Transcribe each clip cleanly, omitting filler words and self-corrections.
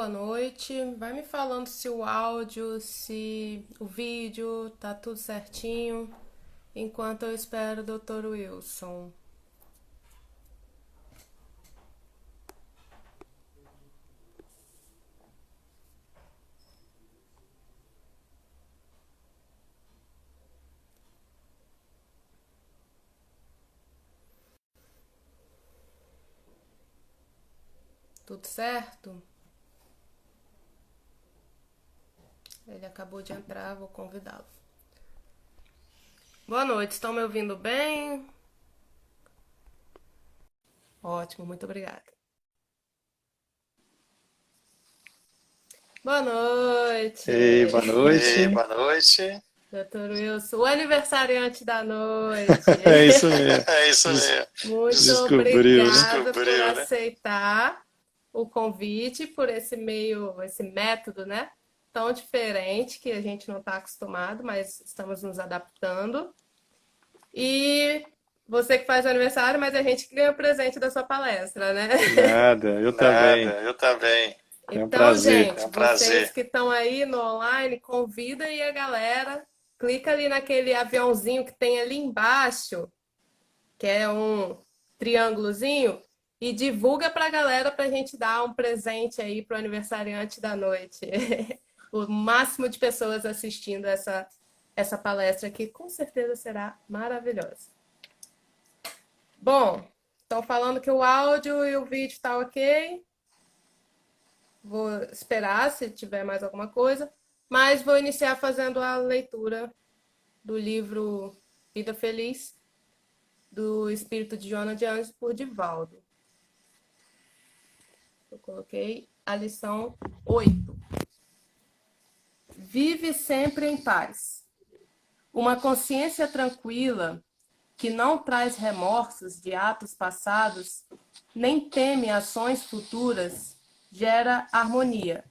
boa noite. Vai me falando se o áudio, se o vídeo, tá tudo certinho, enquanto eu espero o Dr. Wilson. Tudo certo? Ele acabou de entrar, vou convidá-lo. Boa noite, estão me ouvindo bem? Ótimo, muito obrigada. Boa noite, Ei, boa Ei, noite. boa noite. Dr. Wilson, o aniversariante da noite. É isso mesmo. É isso Des- mesmo. Muito Descobriu, né? obrigada por Descobriu, né? aceitar o convite, por esse método, né? Tão diferente que a gente não está acostumado, mas estamos nos adaptando. E você que faz aniversário, mas a gente que ganha o presente da sua palestra, né? Nada, eu também. Nada, eu também. É um Então, prazer. gente, É um vocês prazer. que estão aí no online, convida aí a galera, clica ali naquele aviãozinho que tem ali embaixo, que é um triângulozinho, e divulga para a galera para a gente dar um presente aí para o aniversariante da noite. O máximo de pessoas assistindo essa palestra que com certeza será maravilhosa. Bom, estão falando que o áudio e o vídeo tá ok. Vou esperar se tiver mais alguma coisa, mas vou iniciar fazendo a leitura do livro Vida Feliz, do Espírito de Joana de Anjos, por Divaldo. Eu coloquei a lição 8. Vive sempre em paz. Uma consciência tranquila, que não traz remorsos de atos passados, nem teme ações futuras, gera harmonia.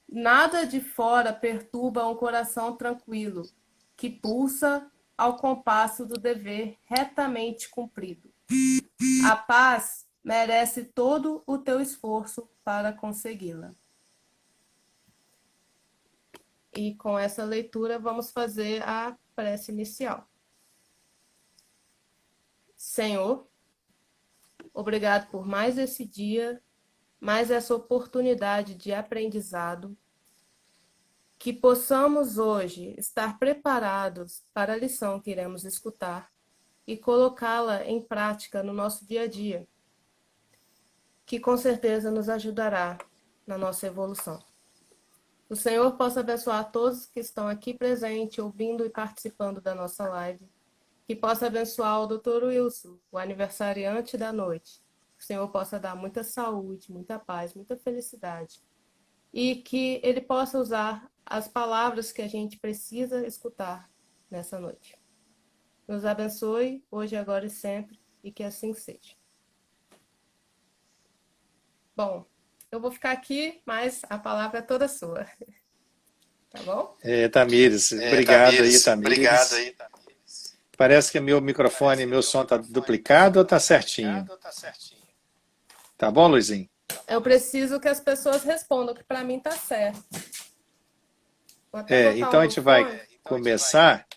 Nada de fora perturba um coração tranquilo, que pulsa ao compasso do dever retamente cumprido. A paz merece todo o teu esforço para consegui-la. E com essa leitura vamos fazer a prece inicial. Senhor, obrigado por mais esse dia, mais essa oportunidade de aprendizado, que possamos hoje estar preparados para a lição que iremos escutar e colocá-la em prática no nosso dia a dia, que com certeza nos ajudará na nossa evolução. O Senhor possa abençoar todos que estão aqui presentes, ouvindo e participando da nossa live. Que possa abençoar o Dr. Wilson, o aniversariante da noite. Que o Senhor possa dar muita saúde, muita paz, muita felicidade. E que ele possa usar as palavras que a gente precisa escutar nessa noite. Nos abençoe, hoje, agora e sempre, e que assim seja. Bom, eu vou ficar aqui, mas a palavra é toda sua. Tá bom? É, Tamires, obrigado aí, Tamires, obrigado Tamires. aí, Tamires. Parece que meu microfone, meu som tá duplicado ou tá certinho? Tá certinho. Tá bom, Luizinho? Eu preciso que as pessoas respondam, que para mim tá certo. Vou até botar Então o a meu gente vai fone. começar.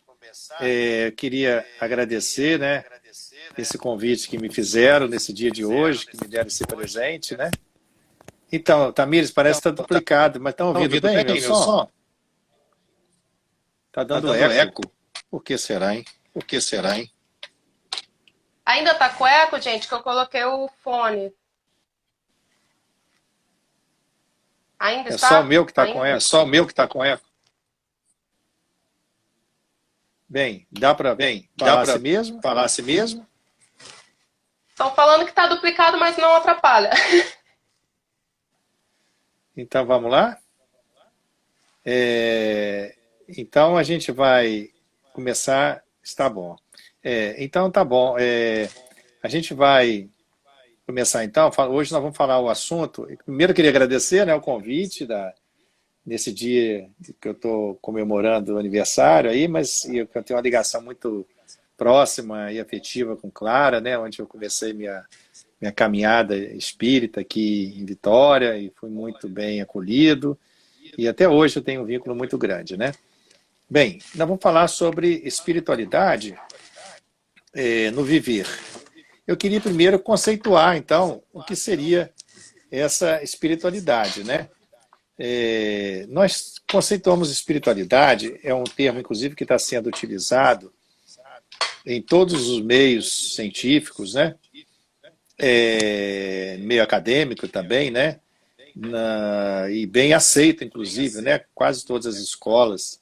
Eu queria agradecer, né, esse convite que me fizeram nesse dia de hoje, que me deram esse presente, né? Então, Tamires, parece que está duplicado, mas estão Tá ouvindo ouvindo bem bem meu meu som? som? Tá Tá dando dando eco. eco? Por que será, hein? Por que será, hein? Ainda tá com eco, gente, que eu coloquei o fone. Ainda É só o está? meu que está com É eco. só o meu que tá com eco. Bem, dá para Bem, dá falar para assim mesmo? falar assim mesmo? Estão falando que tá duplicado, mas não atrapalha. Então vamos lá? Então a gente vai começar. Está bom. Então tá bom. A gente vai começar então. Hoje nós vamos falar o assunto. Primeiro eu queria agradecer, né, o convite nesse dia que eu estou comemorando o aniversário aí, mas eu tenho uma ligação muito próxima e afetiva com Clara, né, onde eu comecei minha caminhada espírita aqui em Vitória e fui muito bem acolhido. E até hoje eu tenho um vínculo muito grande, né? Bem, nós vamos falar sobre espiritualidade no viver. Eu queria primeiro conceituar, então, o que seria essa espiritualidade, né? Nós conceituamos espiritualidade, é um termo, inclusive, que está sendo utilizado em todos os meios científicos, né? Meio acadêmico também, né? E bem aceito, inclusive, né? Quase todas as escolas,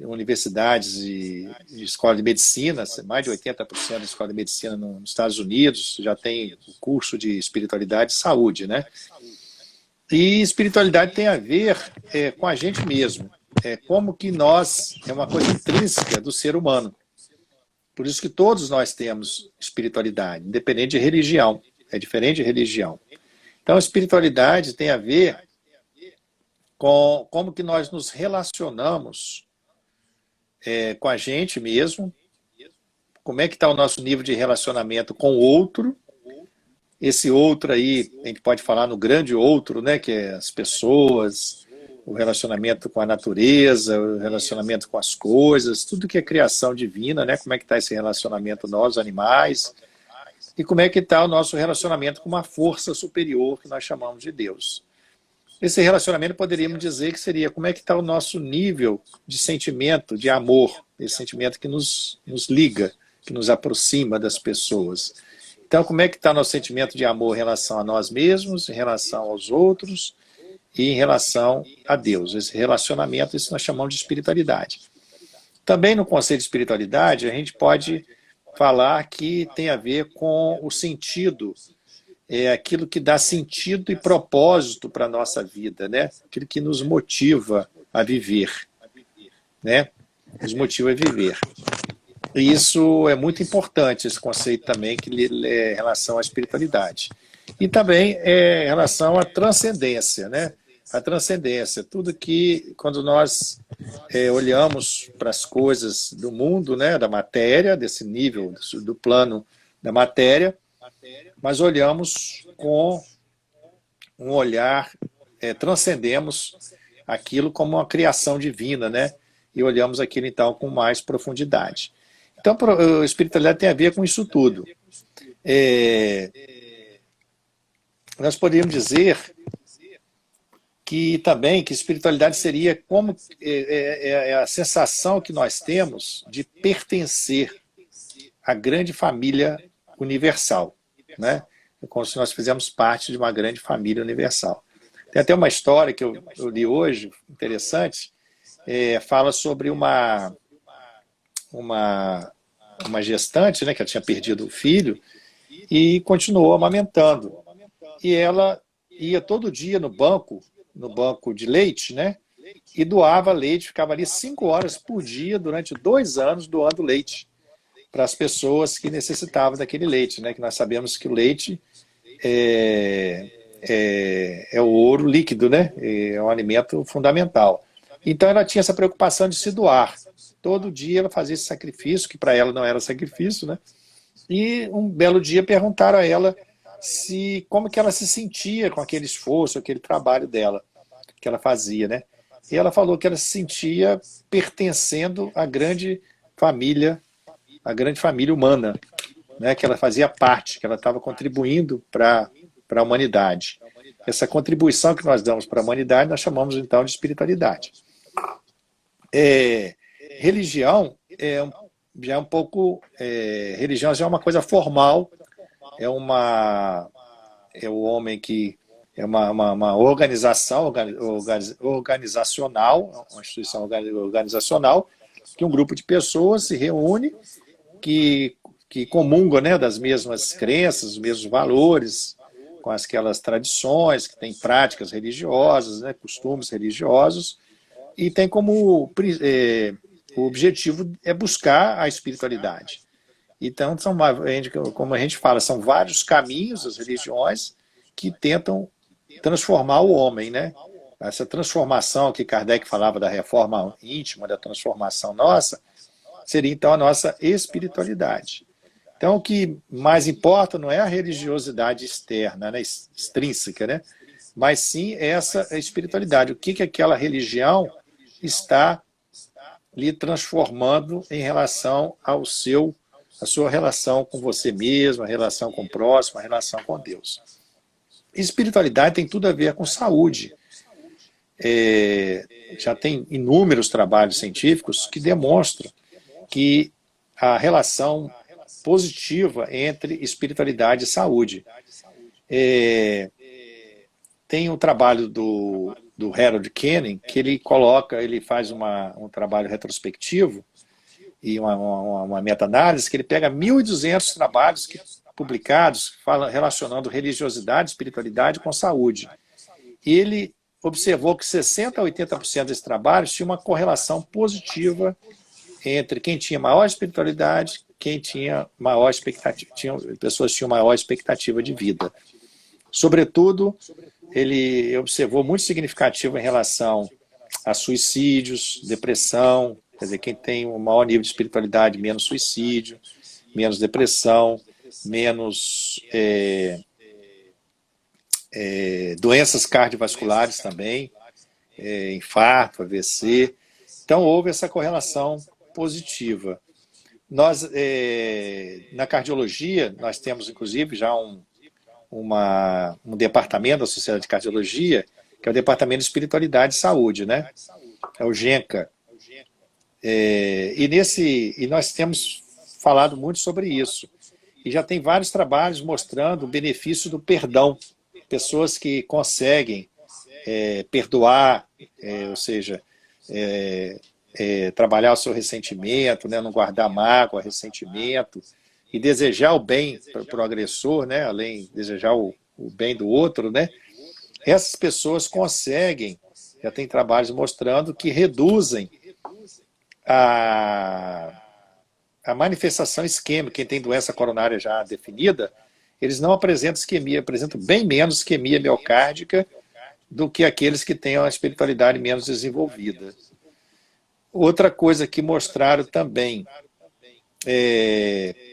universidades e escola de medicina, mais de 80% da escola de medicina nos Estados Unidos já tem o curso de espiritualidade e saúde, né? E espiritualidade tem a ver com a gente mesmo, como que nós, é uma coisa intrínseca do ser humano. Por isso que todos nós temos espiritualidade, independente de religião, é diferente de religião. Então, a espiritualidade tem a ver com como que nós nos relacionamos com a gente mesmo, como é que está o nosso nível de relacionamento com o outro. Esse outro aí, a gente pode falar no grande outro, né, que é as pessoas, o relacionamento com a natureza, o relacionamento com as coisas, tudo que é criação divina, né, como é que está esse relacionamento nós, animais, e como é que está o nosso relacionamento com uma força superior que nós chamamos de Deus. Esse relacionamento poderíamos dizer que seria como é que está o nosso nível de sentimento, de amor, esse sentimento que nos liga, que nos aproxima das pessoas. Então, como é que está o nosso sentimento de amor em relação a nós mesmos, em relação aos outros e em relação a Deus? Esse relacionamento, isso nós chamamos de espiritualidade. Também no conceito de espiritualidade, a gente pode falar que tem a ver com o sentido, aquilo que dá sentido e propósito para a nossa vida, né? Aquilo que nos motiva a viver, né? Nos motiva a viver. E isso é muito importante, esse conceito também, que é em relação à espiritualidade. E também em relação à transcendência, né? A transcendência, tudo que, quando nós olhamos para as coisas do mundo, né, da matéria, desse nível, do plano da matéria, mas olhamos com um olhar, transcendemos aquilo como uma criação divina, né? E olhamos aquilo, então, com mais profundidade. Então, a espiritualidade tem a ver com isso tudo. Nós poderíamos dizer que também que espiritualidade seria como a sensação que nós temos de pertencer à grande família universal, né? É como se nós fizéssemos parte de uma grande família universal. Tem até uma história que eu li hoje, interessante, fala sobre uma gestante, né, que ela tinha perdido o filho e continuou amamentando. E ela ia todo dia no banco de leite, né, e doava leite, ficava ali 5 horas por dia durante 2 anos doando leite para as pessoas que necessitavam daquele leite, né, que nós sabemos que o leite é o ouro líquido, né, é um alimento fundamental. Então ela tinha essa preocupação de se doar. Todo dia ela fazia esse sacrifício, que para ela não era sacrifício, né? E um belo dia perguntaram a ela como que ela se sentia com aquele esforço, aquele trabalho dela, que ela fazia, né? E ela falou que ela se sentia pertencendo à grande família humana, né? Que ela fazia parte, que ela estava contribuindo para a humanidade. Essa contribuição que nós damos para a humanidade, nós chamamos então de espiritualidade. Religião já é um pouco... religião já é uma coisa formal, é o homem que... É uma organização organizacional, uma instituição organizacional, que um grupo de pessoas se reúne, que comungam, né, das mesmas crenças, os mesmos valores, com aquelas tradições, que tem práticas religiosas, né, costumes religiosos, e tem como o objetivo é buscar a espiritualidade. Então, como a gente fala, são vários caminhos, as religiões, que tentam transformar o homem, né? Essa transformação que Kardec falava da reforma íntima, da transformação nossa, seria então a nossa espiritualidade. Então, o que mais importa não é a religiosidade externa, né, extrínseca, né, mas sim essa espiritualidade. O que aquela religião está lhe transformando em relação a sua relação com você mesmo, a relação com o próximo, a relação com Deus. Espiritualidade tem tudo a ver com saúde. Já tem inúmeros trabalhos científicos que demonstram que a relação positiva entre espiritualidade e saúde. Tem um trabalho do Harold Kenning, que ele faz um trabalho retrospectivo e uma meta-análise, que ele pega 1.200 trabalhos publicados relacionando religiosidade, espiritualidade com saúde. E ele observou que 60% a 80% desses trabalhos tinha uma correlação positiva entre quem tinha maior espiritualidade, quem tinha maior expectativa, pessoas tinham maior expectativa de vida. Sobretudo, ele observou muito significativo em relação a suicídios, depressão, quer dizer, quem tem um maior nível de espiritualidade, menos suicídio, menos depressão, menos doenças cardiovasculares também, infarto, AVC. Então, houve essa correlação positiva. Nós, na cardiologia, nós temos, inclusive, já um departamento da Sociedade de Cardiologia, que é o Departamento de Espiritualidade e Saúde, né? É o GENCA. E nós temos falado muito sobre isso. E já tem vários trabalhos mostrando o benefício do perdão. Pessoas que conseguem perdoar, ou seja, trabalhar o seu ressentimento, né, não guardar mágoa, ressentimento, e desejar o bem para o agressor, né, além de desejar o bem do outro, né, essas pessoas conseguem, já tem trabalhos mostrando que reduzem a manifestação isquêmica. Quem tem doença coronária já definida, eles não apresentam isquemia, apresentam bem menos isquemia miocárdica do que aqueles que têm uma espiritualidade menos desenvolvida. Outra coisa que mostraram também,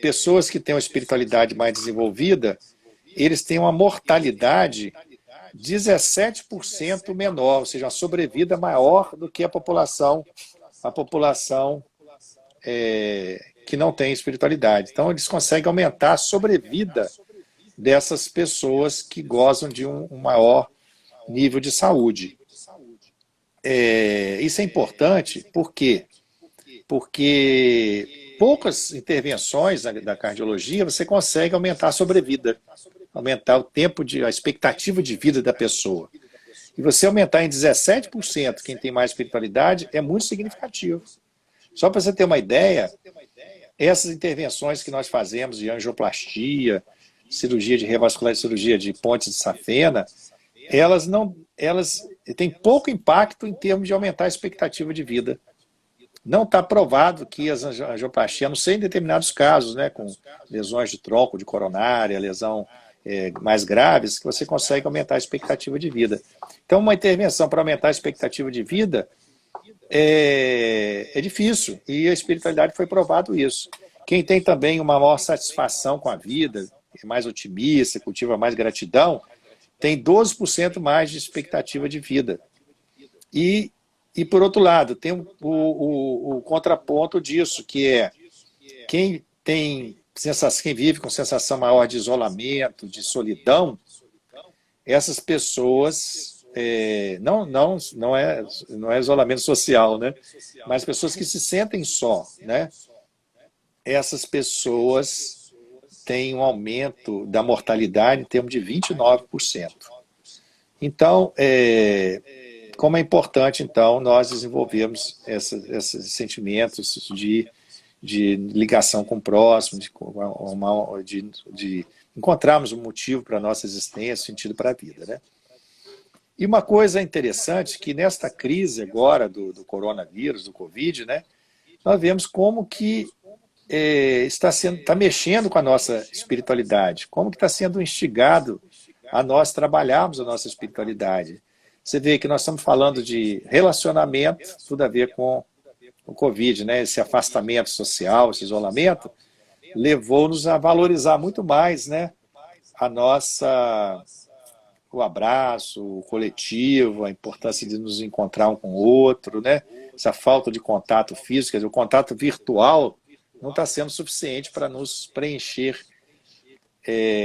pessoas que têm uma espiritualidade mais desenvolvida, eles têm uma mortalidade 17% menor, ou seja, uma sobrevida maior do que a população que não tem espiritualidade. Então, eles conseguem aumentar a sobrevida dessas pessoas que gozam de um maior nível de saúde. Isso é importante, por quê? Porque poucas intervenções da cardiologia você consegue aumentar a sobrevida, aumentar o tempo a expectativa de vida da pessoa. E você aumentar em 17% quem tem mais espiritualidade é muito significativo. Só para você ter uma ideia, essas intervenções que nós fazemos de angioplastia, cirurgia de revascularidade, cirurgia de pontes de safena, elas têm pouco impacto em termos de aumentar a expectativa de vida. Não está provado que as angioplastias, a não ser em determinados casos, né, com lesões de tronco, de coronária, lesão mais graves, que você consegue aumentar a expectativa de vida. Então, uma intervenção para aumentar a expectativa de vida é difícil, e a espiritualidade foi provado isso. Quem tem também uma maior satisfação com a vida, é mais otimista, cultiva mais gratidão, tem 12% mais de expectativa de vida. E por outro lado, tem o contraponto disso, que é quem vive com sensação maior de isolamento, de solidão, essas pessoas, não é isolamento social, né? Mas pessoas que se sentem só, né? Essas pessoas têm um aumento da mortalidade em termos de 29%. Então, como é importante, então, nós desenvolvermos esses sentimentos de ligação com o próximo, de encontrarmos um motivo para a nossa existência, sentido para a vida, né? E uma coisa interessante, que nesta crise agora do coronavírus, do Covid, né, nós vemos como que está mexendo com a nossa espiritualidade, como que está sendo instigado a nós trabalharmos a nossa espiritualidade. Você vê que nós estamos falando de relacionamento, tudo a ver com o Covid, né? Esse afastamento social, esse isolamento, levou-nos a valorizar muito mais, né, o abraço, o coletivo, a importância de nos encontrar um com o outro, né? Essa falta de contato físico, quer dizer, o contato virtual não está sendo suficiente para nos preencher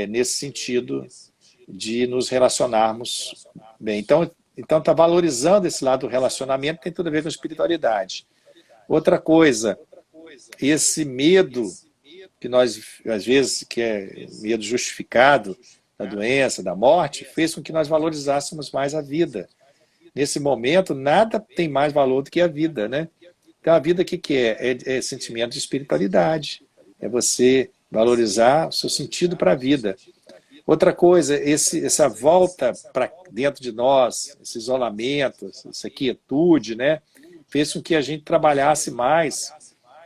nesse sentido de nos relacionarmos bem. Então está valorizando esse lado do relacionamento, que tem tudo a ver com espiritualidade. Outra coisa, esse medo que nós, às vezes, que é medo justificado da doença, da morte, fez com que nós valorizássemos mais a vida. Nesse momento, nada tem mais valor do que a vida, né? Então, a vida, o que é? É sentimento de espiritualidade. É você valorizar o seu sentido para a vida. Outra coisa, essa volta para dentro de nós, esse isolamento, essa quietude, né? Fez com que a gente trabalhasse mais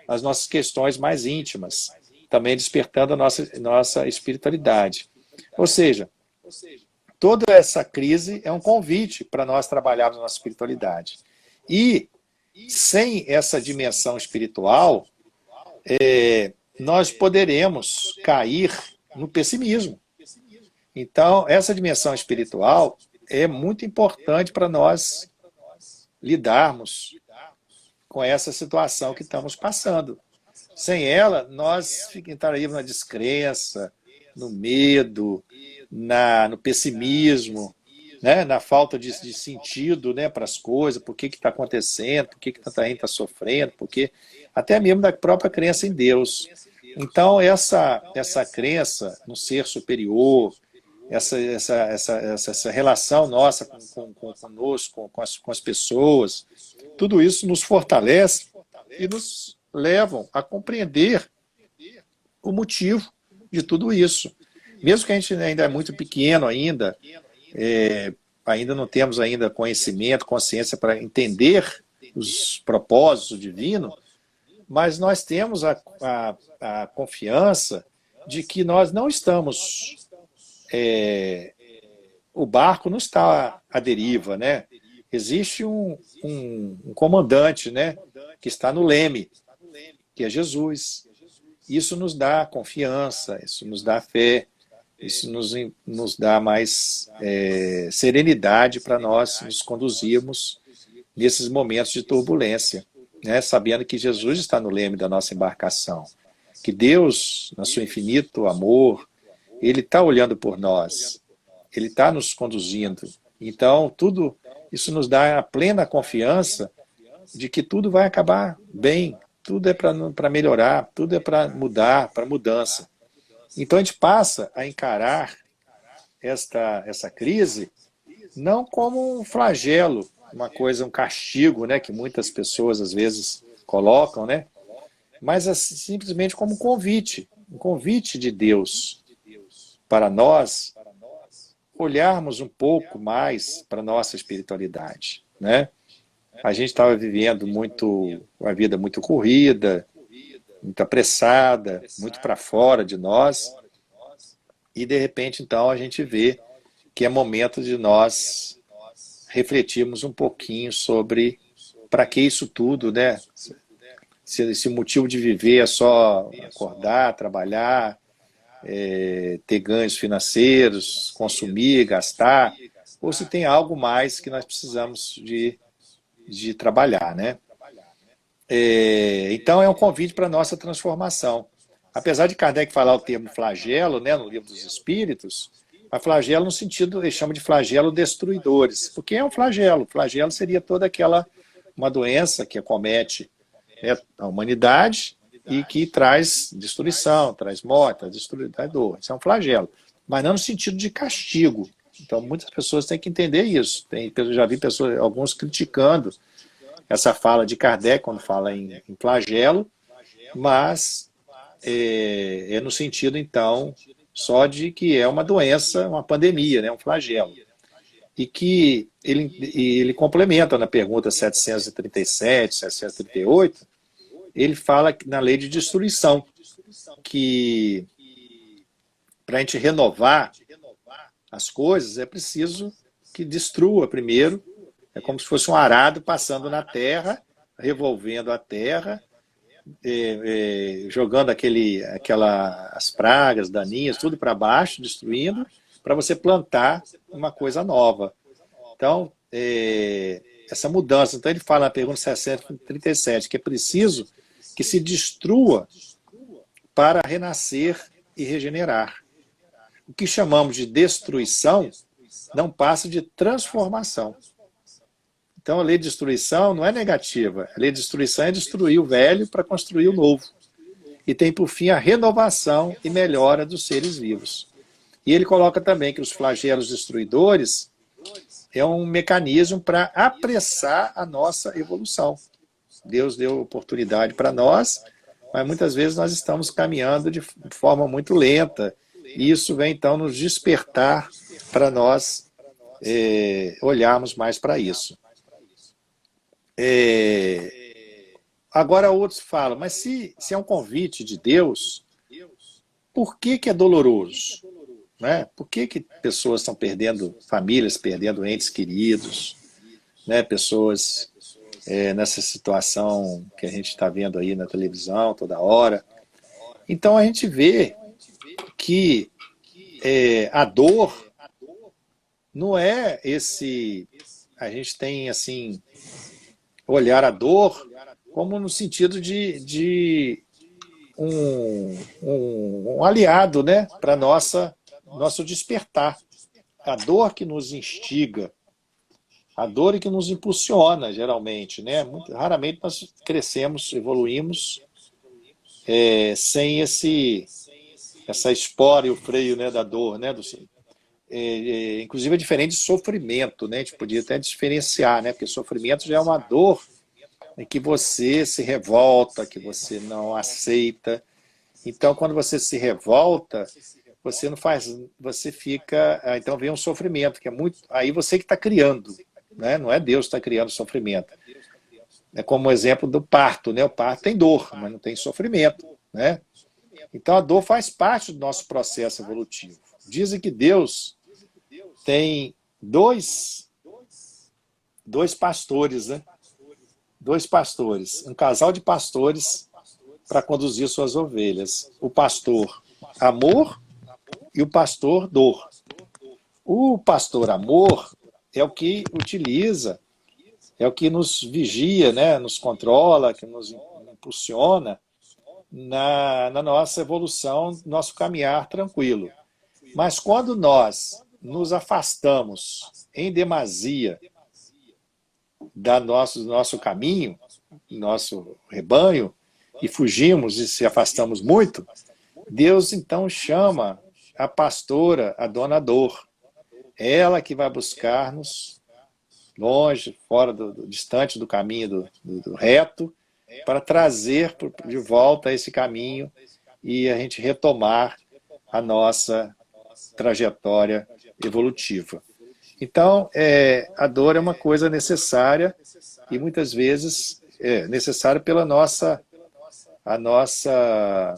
as nossas questões mais íntimas, também despertando a nossa espiritualidade. Ou seja, toda essa crise é um convite para nós trabalharmos a nossa espiritualidade. E, sem essa dimensão espiritual, nós poderemos cair no pessimismo. Então, essa dimensão espiritual é muito importante para nós lidarmos com essa situação que estamos passando. Sem ela, nós entraríamos na descrença, no medo, no pessimismo, né? Na falta de sentido, né, para as coisas, por que está acontecendo, por que tanta gente está sofrendo, porque até mesmo da própria crença em Deus. Então, essa crença no ser superior, essa relação nossa conosco, com as pessoas, tudo isso nos fortalece e nos levam a compreender o motivo de tudo isso. Mesmo que a gente ainda é muito pequeno ainda não temos ainda conhecimento, consciência para entender os propósitos divinos, mas nós temos a confiança de que nós não estamos... o barco não está à deriva, né? Existe um comandante, né, que está no leme, que é Jesus. Isso nos dá confiança, isso nos dá fé, isso nos dá mais serenidade para nós nos conduzirmos nesses momentos de turbulência, né? Sabendo que Jesus está no leme da nossa embarcação, que Deus, no seu infinito amor, Ele está olhando por nós, Ele está nos conduzindo. Então, tudo isso nos dá a plena confiança de que tudo vai acabar bem, tudo é para melhorar, tudo é para mudar, para mudança. Então, a gente passa a encarar essa crise não como um flagelo, uma coisa, um castigo, né, que muitas pessoas às vezes colocam, né, mas simplesmente como um convite de Deus para nós olharmos um pouco mais para a nossa espiritualidade, né? A gente estava vivendo uma vida muito corrida, muito apressada, muito para fora de nós, e de repente então a gente vê que é momento de nós refletirmos um pouquinho sobre para que isso tudo, né? Se o motivo de viver é só acordar, trabalhar, ter ganhos financeiros, consumir, gastar, ou se tem algo mais que nós precisamos de trabalhar, né? Então é um convite para a nossa transformação. Apesar de Kardec falar o termo flagelo, né, no Livro dos Espíritos, a flagelo no sentido, ele chama de flagelo destruidores, porque é um flagelo. Flagelo seria toda uma doença que acomete a humanidade e que traz destruição, traz morte, traz dor. Isso é um flagelo, mas não no sentido de castigo. Então, muitas pessoas têm que entender isso. Eu já vi alguns criticando essa fala de Kardec quando fala em flagelo, mas é no sentido, então, só de que é uma doença, uma pandemia, né, um flagelo. E que ele complementa na pergunta 737, 738, ele fala na lei de destruição, que para a gente renovar as coisas é preciso que destrua primeiro, é como se fosse um arado passando na terra, revolvendo a terra, jogando as pragas daninhas, tudo para baixo, destruindo, para você plantar uma coisa nova. Então, essa mudança. Então, ele fala na pergunta 637 que é preciso que se destrua para renascer e regenerar. O que chamamos de destruição não passa de transformação. Então, a lei de destruição não é negativa. A lei de destruição é destruir o velho para construir o novo. E tem, por fim, a renovação e melhora dos seres vivos. E ele coloca também que os flagelos destruidores é um mecanismo para apressar a nossa evolução. Deus deu oportunidade para nós, mas muitas vezes nós estamos caminhando de forma muito lenta. E isso vem, então, nos despertar para nós olharmos mais para isso. Agora outros falam, mas se é um convite de Deus, por que é doloroso? Né? Por que pessoas estão perdendo, famílias perdendo entes queridos, né? Pessoas nessa situação que a gente está vendo aí na televisão toda hora? Então a gente vê que a dor não é esse... A gente tem, assim, olhar a dor como no sentido de um aliado, né, para nosso despertar. A dor que nos instiga, a dor que nos impulsiona, geralmente, né? Muito raramente nós crescemos, evoluímos sem essa espora e o freio, né, da dor, né? Inclusive é diferente de sofrimento, né? A gente podia até diferenciar, né? Porque sofrimento já é uma dor em que você se revolta, que você não aceita. Então, quando você se revolta, você não faz, você fica, então vem um sofrimento, que é muito, aí você que está criando, né? Não é Deus que está criando sofrimento. É como o exemplo do parto, né? O parto tem dor, mas não tem sofrimento, né? Então a dor faz parte do nosso processo evolutivo. Dizem que Deus tem dois pastores, né? Dois pastores, um casal de pastores para conduzir suas ovelhas. O pastor amor e o pastor dor. O pastor amor é o que utiliza, é o que nos vigia, né? Nos controla, que nos impulsiona na nossa evolução, nosso caminhar tranquilo. Mas quando nós nos afastamos em demasia do nosso caminho, nosso rebanho, e fugimos e se afastamos muito, Deus então chama a pastora, a dona dor. Ela que vai buscar-nos longe, fora distante do caminho do reto, para trazer de volta esse caminho e a gente retomar a nossa trajetória evolutiva. Então, a dor é uma coisa necessária e muitas vezes necessária pela a nossa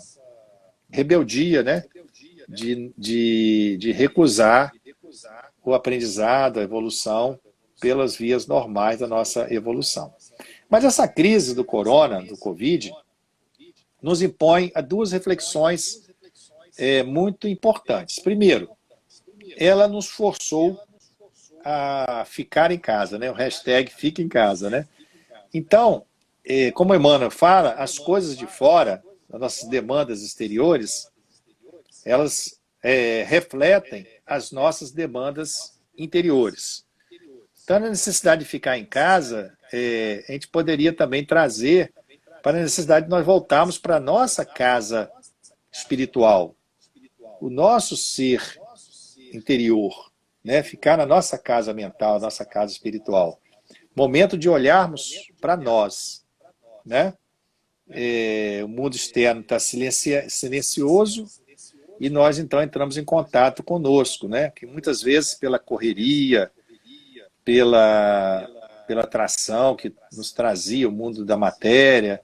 rebeldia, né? De recusar o aprendizado, a evolução, pelas vias normais da nossa evolução. Mas essa crise do corona, do Covid, nos impõe a duas reflexões muito importantes. Primeiro, ela nos forçou a ficar em casa, né? O hashtag fica em casa, né? Então, como Emmanuel fala, as coisas de fora, as nossas demandas exteriores, elas refletem as nossas demandas interiores. Então, a necessidade de ficar em casa, a gente poderia também trazer para a necessidade de nós voltarmos para a nossa casa espiritual, o nosso ser interior, né? Ficar na nossa casa mental, nossa casa espiritual. Momento de olharmos para nós, né? O mundo externo está silencioso e nós então entramos em contato conosco, né? Que muitas vezes pela correria, pela atração que nos trazia o mundo da matéria,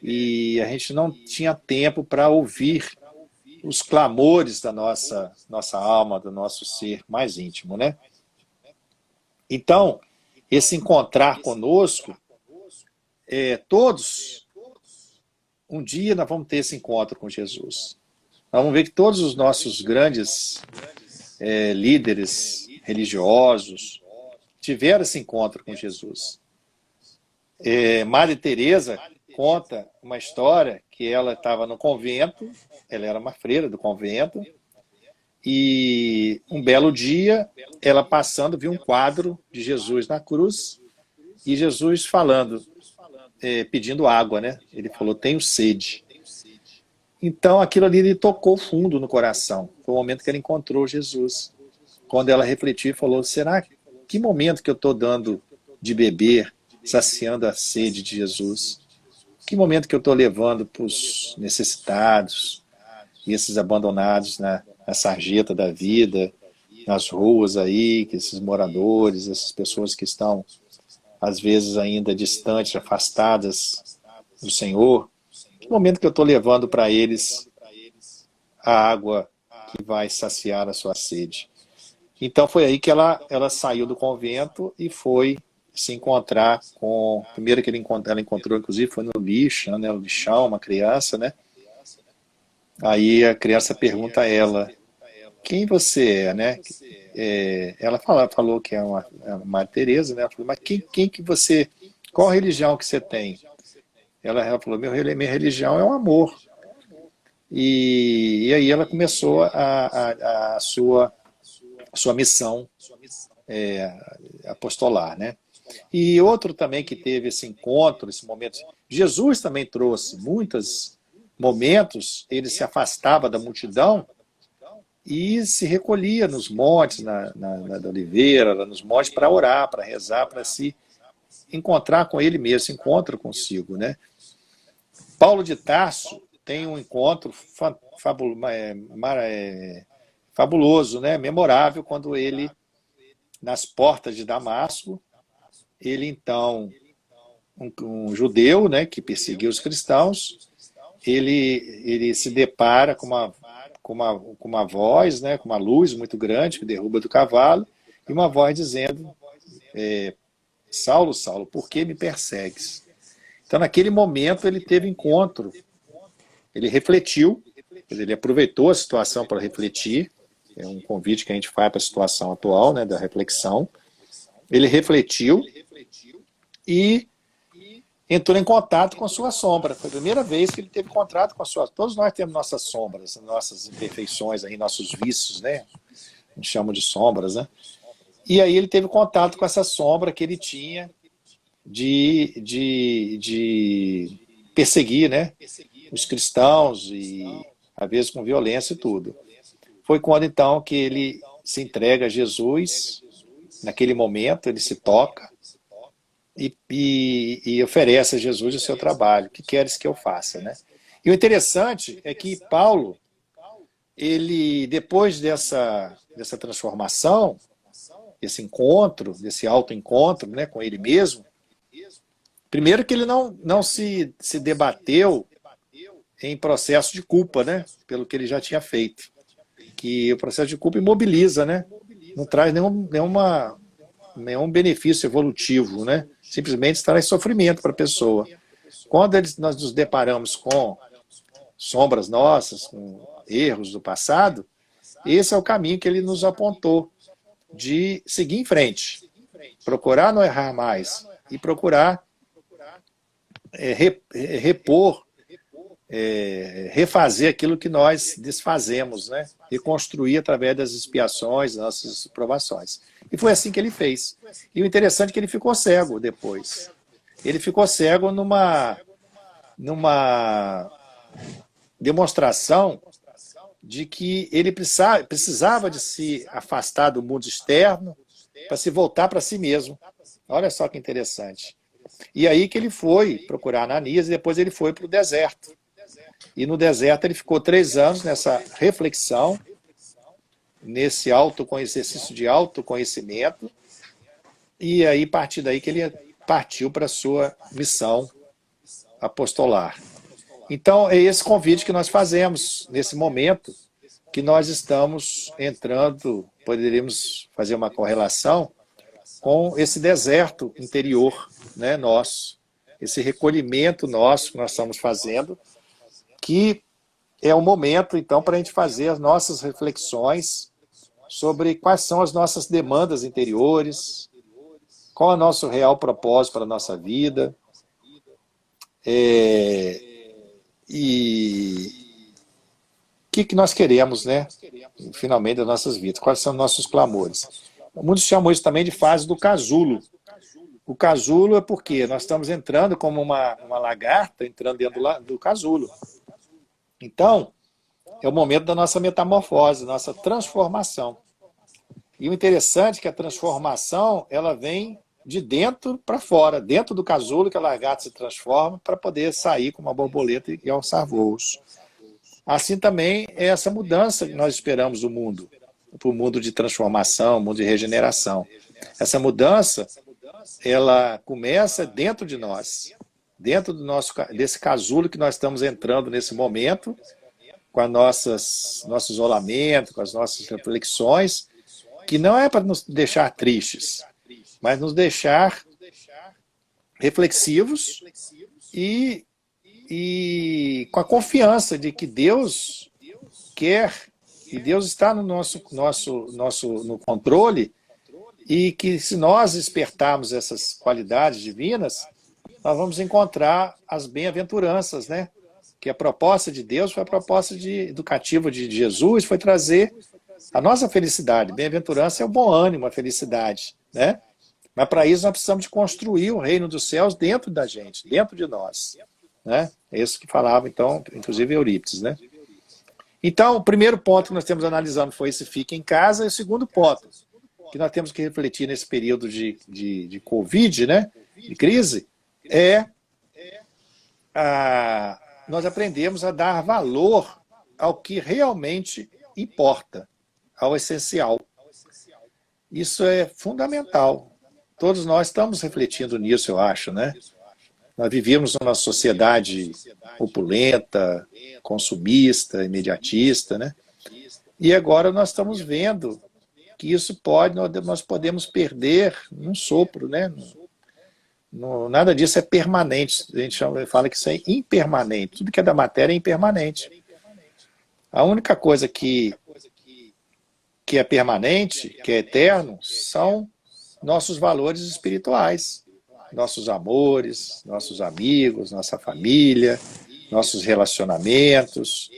e a gente não tinha tempo para ouvir os clamores da nossa alma, do nosso ser mais íntimo, né? Então, esse encontrar conosco, todos, um dia nós vamos ter esse encontro com Jesus. Nós vamos ver que todos os nossos grandes líderes religiosos tiveram esse encontro com Jesus. Madre Teresa conta uma história que ela estava no convento, ela era uma freira do convento, e um belo dia, ela passando, viu um quadro de Jesus na cruz, e Jesus falando, pedindo água, né? Ele falou, tenho sede. Então, aquilo ali lhe tocou fundo no coração. Foi o momento que ela encontrou Jesus. Quando ela refletiu e falou, será que momento que eu estou dando de beber, saciando a sede de Jesus? Que momento que eu estou levando para os necessitados e esses abandonados na sarjeta da vida, nas ruas aí, que esses moradores, essas pessoas que estão, às vezes, ainda distantes, afastadas do Senhor? Que momento que eu estou levando para eles a água que vai saciar a sua sede? Então foi aí que ela saiu do convento e foi se encontrar com... Primeiro que ela encontrou, inclusive, foi no lixo, né, no lixão, uma criança, né? Aí a criança pergunta a ela, quem você é, né? Ela falou que é uma Teresa, né? Ela falou, mas quem que você... Qual religião que você tem? Ela falou, minha religião é o amor. E aí ela começou a sua missão apostolar, né? E outro também que teve esse encontro, esse momento, Jesus também trouxe muitos momentos, ele se afastava da multidão e se recolhia nos montes, na oliveira, nos montes, para orar, para rezar, para se encontrar com ele mesmo, se encontra consigo, né? Paulo de Tarso tem um encontro fabuloso, né? Memorável, quando ele, nas portas de Damasco, ele então, um judeu, né, que perseguia os cristãos, ele se depara com uma voz, né, com uma luz muito grande que derruba do cavalo, e uma voz dizendo, Saulo, Saulo, por que me persegues? Então, naquele momento, ele teve encontro, ele refletiu, ele aproveitou a situação para refletir, é um convite que a gente faz para a situação atual, né, da reflexão. Ele refletiu e entrou em contato com a sua sombra. Foi a primeira vez que ele teve contato com a sua... Todos nós temos nossas sombras, nossas imperfeições, aí, nossos vícios, né? A gente chama de sombras, né? E aí ele teve contato com essa sombra que ele tinha de perseguir, né, os cristãos, e às vezes com violência e tudo. Foi quando então que ele se entrega a Jesus, naquele momento ele se toca e oferece a Jesus o seu trabalho. O que queres que eu faça, né? E o interessante é que Paulo, ele, depois dessa transformação, desse encontro, desse autoencontro, né, com ele mesmo, primeiro que ele não se debateu em processo de culpa, né, pelo que ele já tinha feito. Que o processo de culpa imobiliza, né? Não traz nenhum benefício evolutivo, né? Simplesmente traz sofrimento para a pessoa. Quando nós nos deparamos com sombras nossas, com erros do passado, esse é o caminho que ele nos apontou, de seguir em frente, procurar não errar mais e procurar repor, refazer aquilo que nós desfazemos, né? Reconstruir através das expiações, das nossas provações. E foi assim que ele fez. E o interessante é que ele ficou cego depois. Ele ficou cego numa demonstração de que ele precisava de se afastar do mundo externo para se voltar para si mesmo. Olha só que interessante. E aí que ele foi procurar Ananias e depois ele foi para o deserto. E no deserto ele ficou 3 anos nessa reflexão, nesse exercício de autoconhecimento, e aí, a partir daí que ele partiu para a sua missão apostolar. Então, é esse convite que nós fazemos nesse momento, que nós estamos entrando, poderíamos fazer uma correlação com esse deserto interior, né, nosso, esse recolhimento nosso que nós estamos fazendo que é o momento, então, para a gente fazer as nossas reflexões sobre quais são as nossas demandas interiores, qual é o nosso real propósito para a nossa vida, e o que nós queremos, né, finalmente, das nossas vidas, quais são os nossos clamores. Muitos chamam isso também de fase do casulo. O casulo é porque nós estamos entrando como uma lagarta, entrando dentro do casulo. Então, é o momento da nossa metamorfose, nossa transformação. E o interessante é que a transformação, ela vem de dentro para fora, dentro do casulo que a lagarta se transforma para poder sair com uma borboleta e alçar voos. Assim também é essa mudança que nós esperamos do mundo, para o mundo de transformação, mundo de regeneração. Essa mudança, ela começa dentro de nós, dentro desse casulo que nós estamos entrando nesse momento, com nosso isolamento, com as nossas reflexões, que não é para nos deixar tristes, mas nos deixar reflexivos e com a confiança de que Deus quer, e Deus está no no controle, e que se nós despertarmos essas qualidades divinas, nós vamos encontrar as bem-aventuranças, né? Que a proposta de Deus foi a proposta educativa de Jesus, foi trazer a nossa felicidade. Bem-aventurança é o bom ânimo, a felicidade, né? Mas para isso nós precisamos de construir o reino dos céus dentro da gente, dentro de nós, né? É isso que falava, então, inclusive Eurípides, né? Então, o primeiro ponto que nós temos analisando foi esse fique em casa, e o segundo ponto que nós temos que refletir nesse período de Covid, né? De crise, nós aprendemos a dar valor ao que realmente importa, ao essencial. Isso é fundamental. Todos nós estamos refletindo nisso, eu acho, né? Nós vivíamos numa sociedade opulenta, consumista, imediatista, né? E agora nós estamos vendo que isso nós podemos perder num sopro, né? Nada disso é permanente. A gente fala que isso é impermanente. Tudo que é da matéria é impermanente. A única coisa que é permanente, que é eterno, são nossos valores espirituais. Nossos amores, nossos amigos, nossa família, nossos relacionamentos,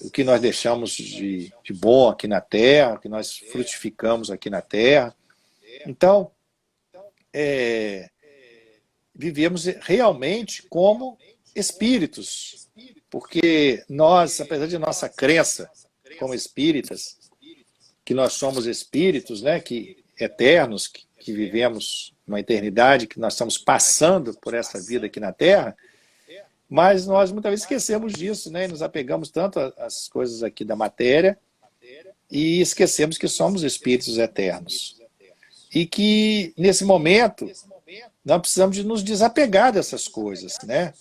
o que nós deixamos de bom aqui na Terra, o que nós frutificamos aqui na Terra. Então, vivemos realmente como espíritos, porque nós, apesar de nossa crença como espíritas, que nós somos espíritos, né, que eternos, que vivemos uma eternidade, que nós estamos passando por essa vida aqui na Terra, mas nós muitas vezes esquecemos disso, né, e nos apegamos tanto às coisas aqui da matéria e esquecemos que somos espíritos eternos. E que, nesse momento, nós precisamos de nos desapegar dessas coisas, né?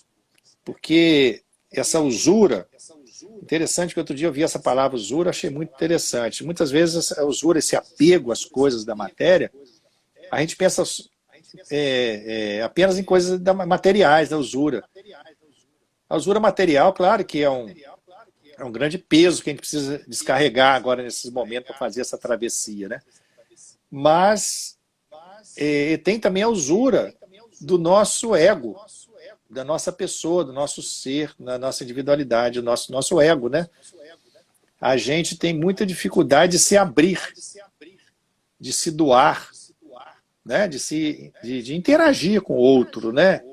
Porque essa usura, interessante que outro dia eu vi essa palavra usura, achei muito interessante. Muitas vezes a usura, esse apego às coisas da matéria, a gente pensa apenas em coisas materiais, da usura. A usura material, claro que é um grande peso que a gente precisa descarregar agora nesses momentos para fazer essa travessia, né? Mas tem também a usura do nosso ego, da nossa pessoa, do nosso ser, da nossa individualidade, do nosso ego, né? A gente tem muita dificuldade de se abrir, de se doar, né? De interagir com o outro, né?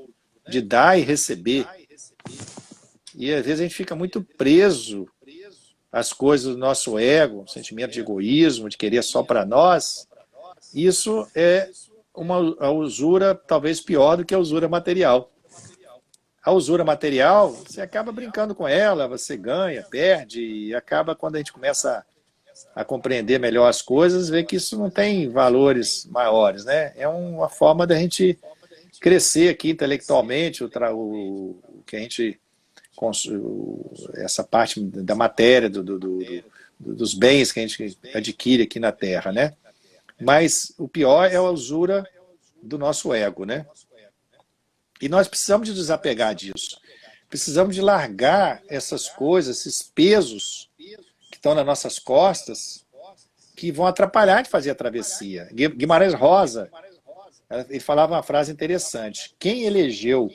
De dar e receber. E às vezes a gente fica muito preso às coisas do nosso ego, sentimento de egoísmo, de querer só para nós. Isso é a usura talvez pior do que a usura material. A usura material, você acaba brincando com ela, você ganha, perde, e acaba, quando a gente começa a compreender melhor as coisas, ver que isso não tem valores maiores, né? É uma forma da gente crescer aqui intelectualmente, o que a gente, essa parte da matéria, dos bens que a gente adquire aqui na Terra, né? Mas o pior é a usura do nosso ego, né? E nós precisamos de desapegar disso. Precisamos de largar essas coisas, esses pesos que estão nas nossas costas, que vão atrapalhar de fazer a travessia. Guimarães Rosa, ele falava uma frase interessante: quem elegeu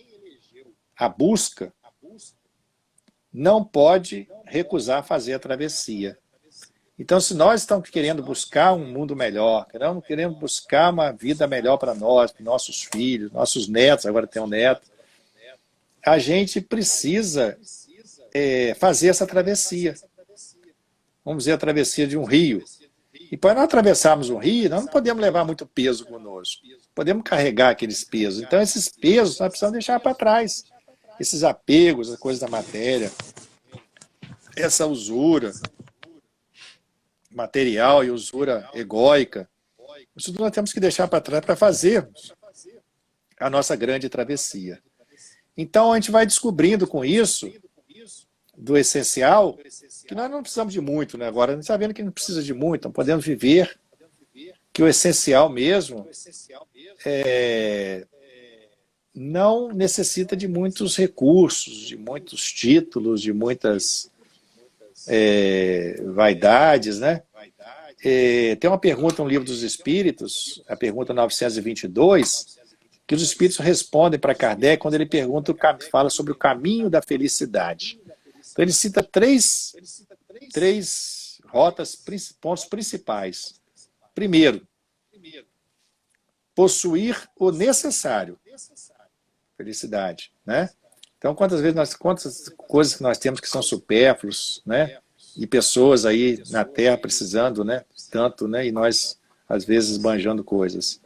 a busca não pode recusar fazer a travessia. Então, se nós estamos querendo buscar um mundo melhor, queremos buscar uma vida melhor para nós, para nossos filhos, nossos netos, agora tem um neto, a gente precisa fazer essa travessia. Vamos dizer, a travessia de um rio. E para nós atravessarmos um rio, nós não podemos levar muito peso conosco. Podemos carregar aqueles pesos. Então, esses pesos nós precisamos deixar para trás. Esses apegos, as coisas da matéria, essa usura material e usura egóica, isso tudo nós temos que deixar para trás para fazermos a nossa grande travessia. Então, a gente vai descobrindo com isso, do essencial, que nós não precisamos de muito, né? Agora, sabendo que não precisa de muito, então podemos viver, que o essencial mesmo não necessita de muitos recursos, de muitos títulos, de muitas vaidades, né? Tem uma pergunta no Livro dos Espíritos, a pergunta 922, que os Espíritos respondem para Kardec quando ele fala sobre o caminho da felicidade. Então ele cita três pontos principais. Primeiro, possuir o necessário. Felicidade, né? Então, quantas coisas que nós temos que são supérfluos, né? E pessoas aí na Terra precisando, né? Tanto, né? E nós, às vezes, esbanjando coisas.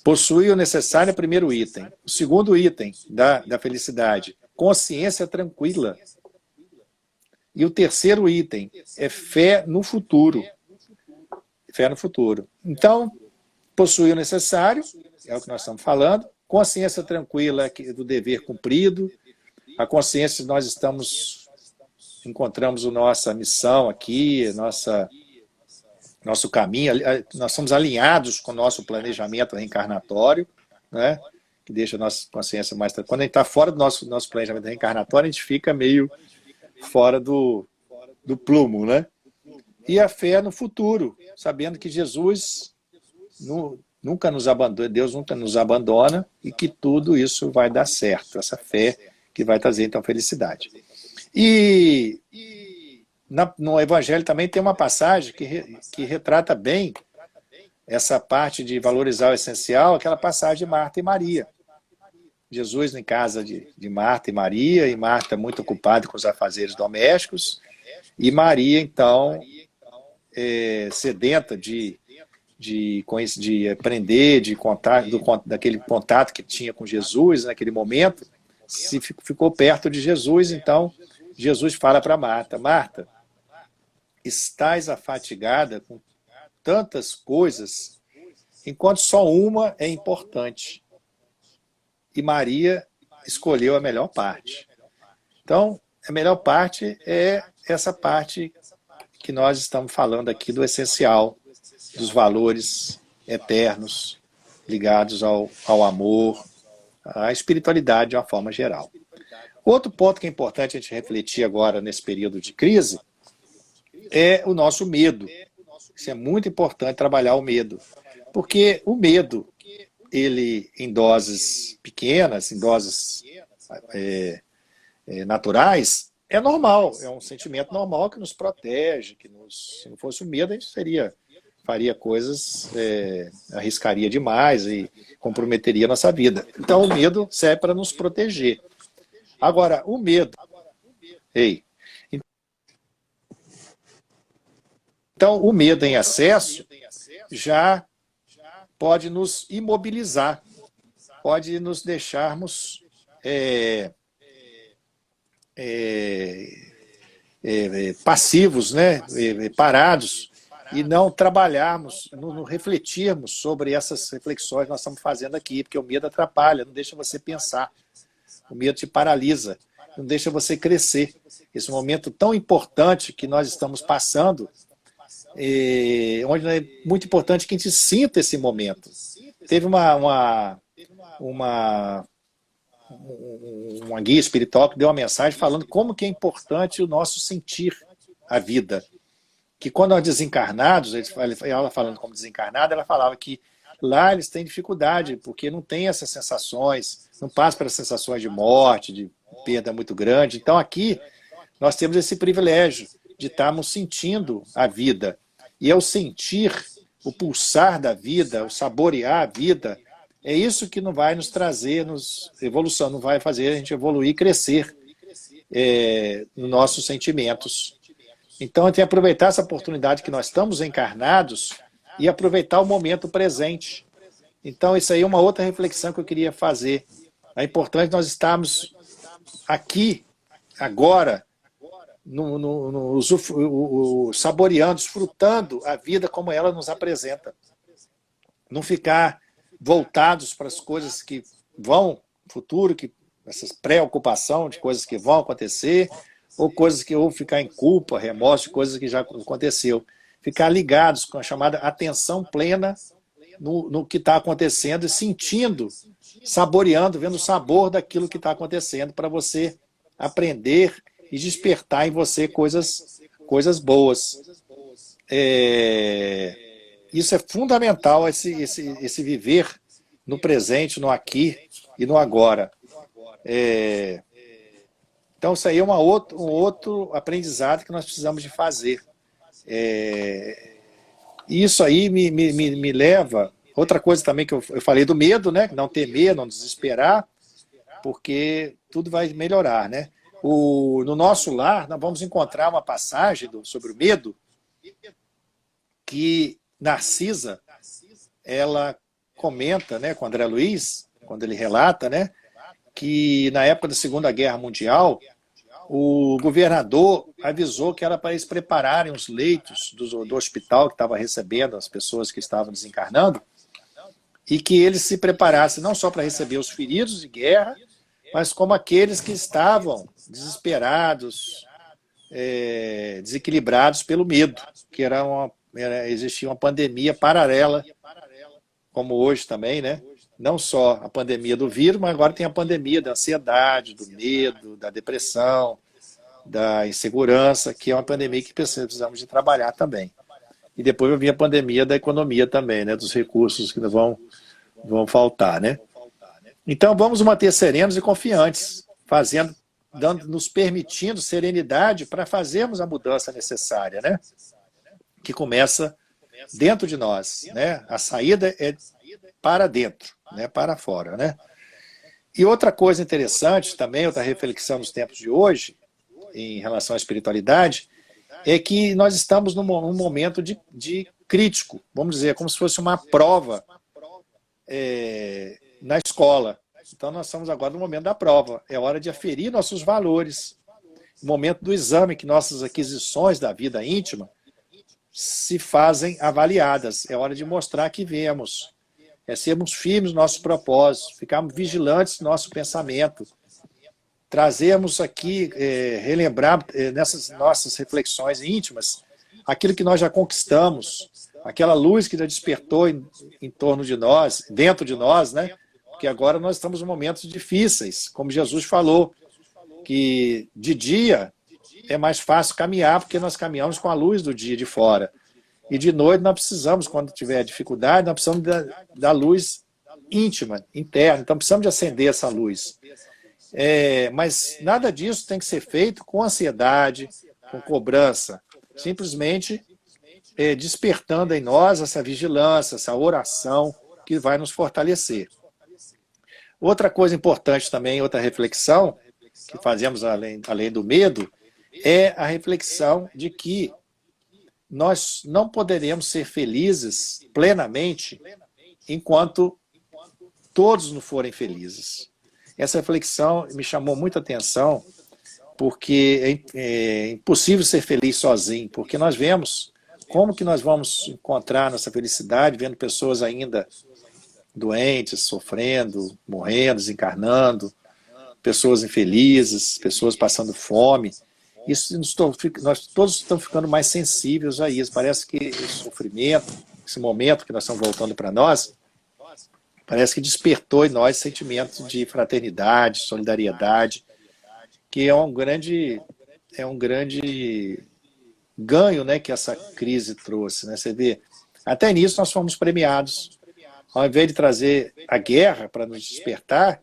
Possuir o necessário é o primeiro item. O segundo item da felicidade, consciência tranquila. E o terceiro item é fé no futuro. Fé no futuro. Então, possuir o necessário, é o que nós estamos falando. Consciência tranquila do dever cumprido. A consciência de nós encontramos a nossa missão aqui, nosso caminho, nós somos alinhados com o nosso planejamento reencarnatório, né? Que deixa a nossa consciência mais tranquila. Quando a gente está fora do nosso planejamento reencarnatório, a gente fica meio fora do plumo, né? E a fé no futuro, sabendo que Jesus nunca nos abandona, Deus nunca nos abandona e que tudo isso vai dar certo, essa fé que vai trazer, então, felicidade. E no Evangelho também tem uma passagem que retrata bem essa parte de valorizar o essencial, aquela passagem de Marta e Maria. Jesus em casa de Marta e Marta muito ocupada com os afazeres domésticos, e Maria, então, sedenta de aprender, de contar, daquele contato que tinha com Jesus naquele momento, ficou perto de Jesus. Então Jesus fala para Marta: Marta, estás afatigada com tantas coisas, enquanto só uma é importante. E Maria escolheu a melhor parte. Então, a melhor parte é essa parte que nós estamos falando aqui do essencial, dos valores eternos ligados ao amor, à espiritualidade de uma forma geral. Outro ponto que é importante a gente refletir agora nesse período de crise é o nosso medo. Isso é muito importante, trabalhar o medo. Porque o medo, ele em doses pequenas, em doses naturais, é normal, é um sentimento normal que nos protege, se não fosse o medo, a gente faria coisas, arriscaria demais e comprometeria a nossa vida. Então, o medo serve para nos proteger. Agora, o medo... Então, o medo em excesso já pode nos imobilizar, pode nos deixarmos passivos, né? Parados, e não trabalharmos, não refletirmos sobre essas reflexões que nós estamos fazendo aqui, porque o medo atrapalha, não deixa você pensar, o medo te paralisa, não deixa você crescer. Esse momento tão importante que nós estamos passando, onde é muito importante que a gente sinta esse momento. Teve uma uma guia espiritual que deu uma mensagem falando como que é importante o nosso sentir a vida. Que quando nós desencarnados, ela falando como desencarnada, ela falava que lá eles têm dificuldade, porque não tem essas sensações, não passa pelas sensações de morte, de perda muito grande. Então aqui nós temos esse privilégio de estarmos sentindo a vida. E ao sentir o pulsar da vida, o saborear a vida, é isso que não vai nos trazer evolução, não vai fazer a gente evoluir e crescer nos nossos sentimentos. Então, tem que aproveitar essa oportunidade que nós estamos encarnados e aproveitar o momento presente. Então, isso aí é uma outra reflexão que eu queria fazer. É importante nós estarmos aqui, agora, saboreando, desfrutando a vida como ela nos apresenta. Não ficar voltados para as coisas que vão, futuro, essas preocupação de coisas que vão acontecer, ou ficar em culpa, remorso de coisas que já aconteceu. Ficar ligados com a chamada atenção plena no que está acontecendo e sentindo, saboreando, vendo o sabor daquilo que está acontecendo para você aprender e despertar em você coisas boas. Isso é fundamental, esse viver no presente, no aqui e no agora. Então, isso aí é um outro aprendizado que nós precisamos de fazer. Isso aí me leva... Outra coisa também que eu falei do medo, né? Não temer, não desesperar, porque tudo vai melhorar, né? No nosso lar, nós vamos encontrar uma passagem sobre o medo que Narcisa, ela comenta, né, com André Luiz, quando ele relata, né, que na época da Segunda Guerra Mundial, o governador avisou que era para eles prepararem os leitos do hospital que estava recebendo as pessoas que estavam desencarnando, e que eles se preparassem não só para receber os feridos de guerra, mas como aqueles que estavam desesperados, desequilibrados pelo medo, que existia uma pandemia paralela, como hoje também, né? Não só a pandemia do vírus, mas agora tem a pandemia da ansiedade, do medo, da depressão, da insegurança, que é uma pandemia que precisamos de trabalhar também. E depois vai vir a pandemia da economia também, né? Dos recursos que vão faltar, né? Então vamos manter serenos e confiantes, nos permitindo serenidade para fazermos a mudança necessária, né? Que começa dentro de nós, né? A saída é para dentro, né? Para fora, né? E outra coisa interessante também, outra reflexão nos tempos de hoje, em relação à espiritualidade, é que nós estamos num momento de crítico, vamos dizer, como se fosse uma prova na escola. Então nós estamos agora no momento da prova, é hora de aferir nossos valores, o momento do exame que nossas aquisições da vida íntima se fazem avaliadas, é hora de mostrar que viemos, sermos firmes no nosso propósito, ficarmos vigilantes no nosso pensamento, trazermos aqui, relembrar nessas nossas reflexões íntimas, aquilo que nós já conquistamos, aquela luz que já despertou em torno de nós, dentro de nós, né? Porque agora nós estamos em momentos difíceis, como Jesus falou, que de dia é mais fácil caminhar, porque nós caminhamos com a luz do dia de fora. E de noite nós precisamos, quando tiver dificuldade, nós precisamos da luz íntima, interna, então precisamos de acender essa luz. Mas nada disso tem que ser feito com ansiedade, com cobrança, simplesmente despertando em nós essa vigilância, essa oração que vai nos fortalecer. Outra coisa importante também, outra reflexão que fazemos além do medo, é a reflexão de que nós não poderemos ser felizes plenamente enquanto todos não forem felizes. Essa reflexão me chamou muita atenção, porque é impossível ser feliz sozinho, porque nós vemos como que nós vamos encontrar nossa felicidade vendo pessoas ainda doentes, sofrendo, morrendo, desencarnando, pessoas infelizes, pessoas passando fome. Nós todos estamos ficando mais sensíveis a isso. Parece que esse sofrimento, esse momento que nós estamos voltando para nós, parece que despertou em nós sentimentos de fraternidade, solidariedade, que é um grande ganho, né, que essa crise trouxe, né? Você vê, até nisso nós fomos premiados. Ao invés de trazer a guerra para nos despertar,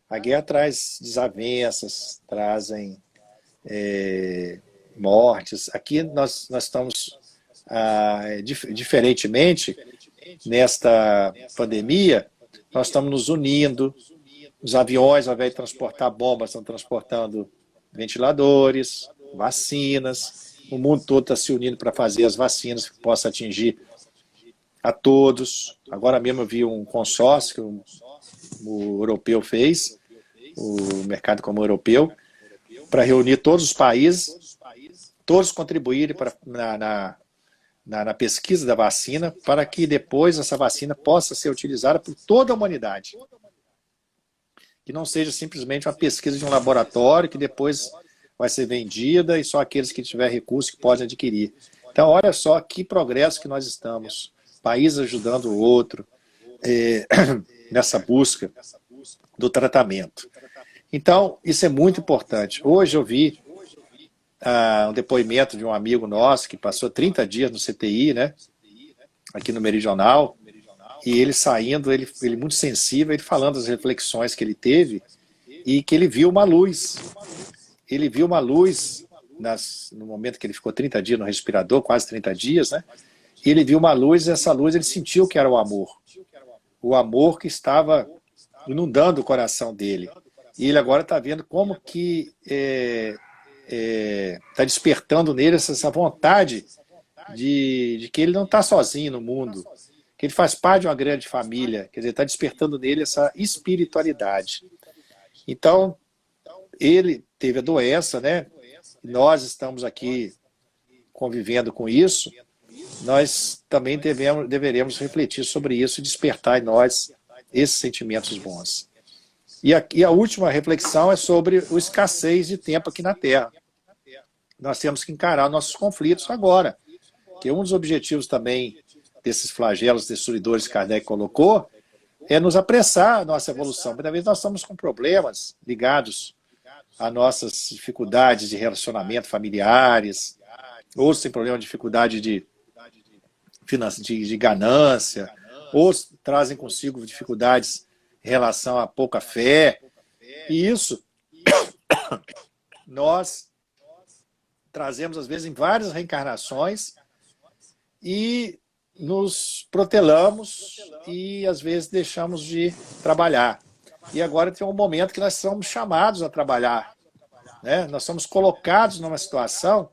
a guerra traz desavenças, trazem mortes. Aqui nós estamos, diferentemente, nesta pandemia, nós estamos nos unindo. Os aviões, ao invés de transportar bombas, estão transportando ventiladores, vacinas. O mundo todo está se unindo para fazer as vacinas que possam atingir a todos. Agora mesmo eu vi um consórcio que o europeu fez, o Mercado Comum Europeu, para reunir todos os países, todos contribuírem na pesquisa da vacina, para que depois essa vacina possa ser utilizada por toda a humanidade. Que não seja simplesmente uma pesquisa de um laboratório que depois vai ser vendida e só aqueles que tiverem recurso que podem adquirir. Então, olha só que progresso que nós estamos. País ajudando o outro nessa busca do tratamento. Então, isso é muito importante. Hoje eu vi um depoimento de um amigo nosso que passou 30 dias no CTI, né, aqui no Meridional, e ele saindo, ele muito sensível, ele falando das reflexões que ele teve e que ele viu uma luz. Ele viu uma luz no momento que ele ficou 30 dias no respirador, quase 30 dias, né? E ele viu uma luz e essa luz ele sentiu que era o amor. O amor que estava inundando o coração dele. E ele agora está vendo como que está despertando nele essa vontade de que ele não está sozinho no mundo, que ele faz parte de uma grande família, quer dizer, está despertando nele essa espiritualidade. Então, ele teve a doença, né? Nós estamos aqui convivendo com isso, nós também deveremos refletir sobre isso e despertar em nós esses sentimentos bons. E a última reflexão é sobre a escassez de tempo aqui na Terra. Nós temos que encarar nossos conflitos agora, que um dos objetivos também desses flagelos destruidores que Kardec colocou é nos apressar a nossa evolução. Muitas vezes nós estamos com problemas ligados a nossas dificuldades de relacionamento familiares, outros têm problema de dificuldade de ganância, outros trazem consigo dificuldades em relação a pouca fé. E isso nós trazemos, às vezes, em várias reencarnações e nos protelamos e, às vezes, deixamos de trabalhar. E agora tem um momento que nós somos chamados a trabalhar, né? Nós somos colocados numa situação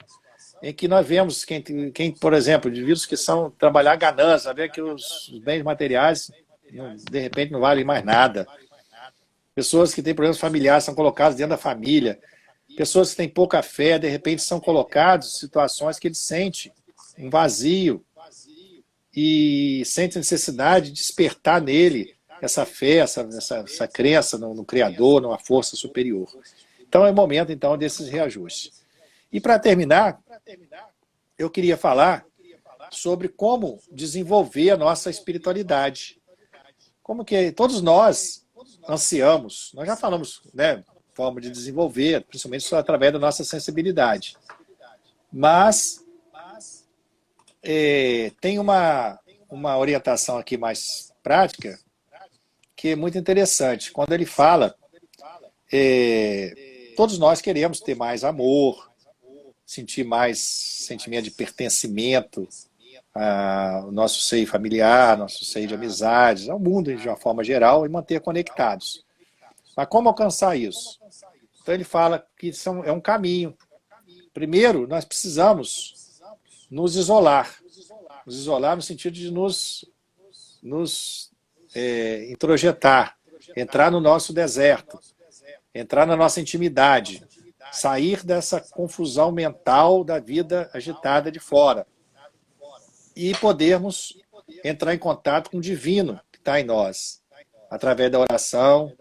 em que nós vemos quem por exemplo, indivíduos que são trabalhar a ganância, ver que os bens materiais, de repente, não valem mais nada. Pessoas que têm problemas familiares são colocadas dentro da família. Pessoas que têm pouca fé, de repente, são colocados em situações que eles sentem um vazio e sentem a necessidade de despertar nele essa fé, essa crença no Criador, numa força superior. Então, é o momento então, desses reajustes. E, para terminar, eu queria falar sobre como desenvolver a nossa espiritualidade. Como que todos nós ansiamos, nós já falamos, né, forma de desenvolver, principalmente através da nossa sensibilidade. Mas tem uma orientação aqui mais prática que é muito interessante. Quando ele fala, todos nós queremos ter mais amor, sentir mais sentimento de pertencimento ao nosso seio familiar, nosso seio de amizades, ao mundo de uma forma geral e manter conectados. Mas como alcançar isso? Então ele fala que é um caminho. Primeiro, nós precisamos nos isolar. Nos isolar no sentido de nos introjetar, entrar no nosso deserto, entrar na nossa intimidade, sair dessa confusão mental da vida agitada de fora e podermos entrar em contato com o divino que está em nós, através da oração,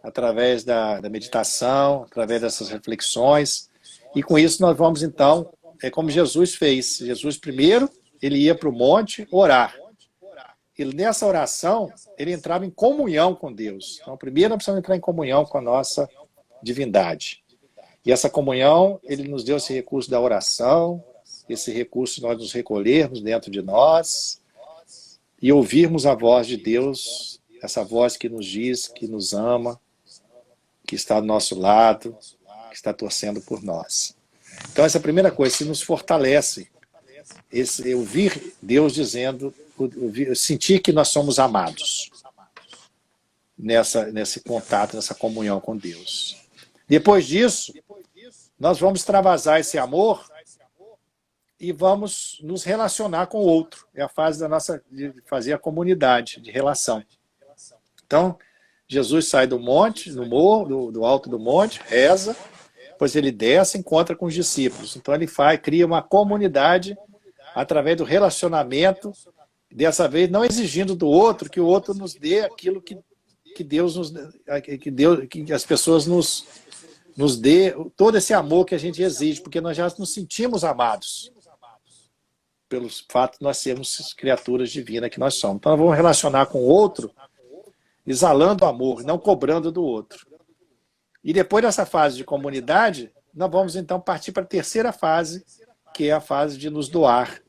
através da meditação, através dessas reflexões. E com isso nós vamos então, como Jesus fez. Jesus primeiro, ele ia para o monte orar. nessa oração, ele entrava em comunhão com Deus. Então, primeiro nós precisamos entrar em comunhão com a nossa divindade. E essa comunhão, ele nos deu esse recurso da oração, esse recurso de nós nos recolhermos dentro de nós e ouvirmos a voz de Deus, essa voz que nos diz, que nos ama, que está do nosso lado, que está torcendo por nós. Então, essa é a primeira coisa, se nos fortalece, esse ouvir Deus dizendo, sentir que nós somos amados nesse contato, nessa comunhão com Deus. Depois disso, nós vamos extravasar esse amor e vamos nos relacionar com o outro. É a fase de fazer a comunidade, de relação. Então, Jesus sai do monte, do morro, do alto do monte, reza, depois ele desce e encontra com os discípulos. Então ele cria uma comunidade através do relacionamento, dessa vez não exigindo do outro que o outro nos dê aquilo que Deus nos que as pessoas nos dê todo esse amor que a gente exige, porque nós já nos sentimos amados pelo fato de nós sermos criaturas divinas que nós somos. Então nós vamos relacionar com o outro exalando amor, não cobrando do outro. E depois dessa fase de comunidade, nós vamos então partir para a terceira fase, que é a fase de nos doar,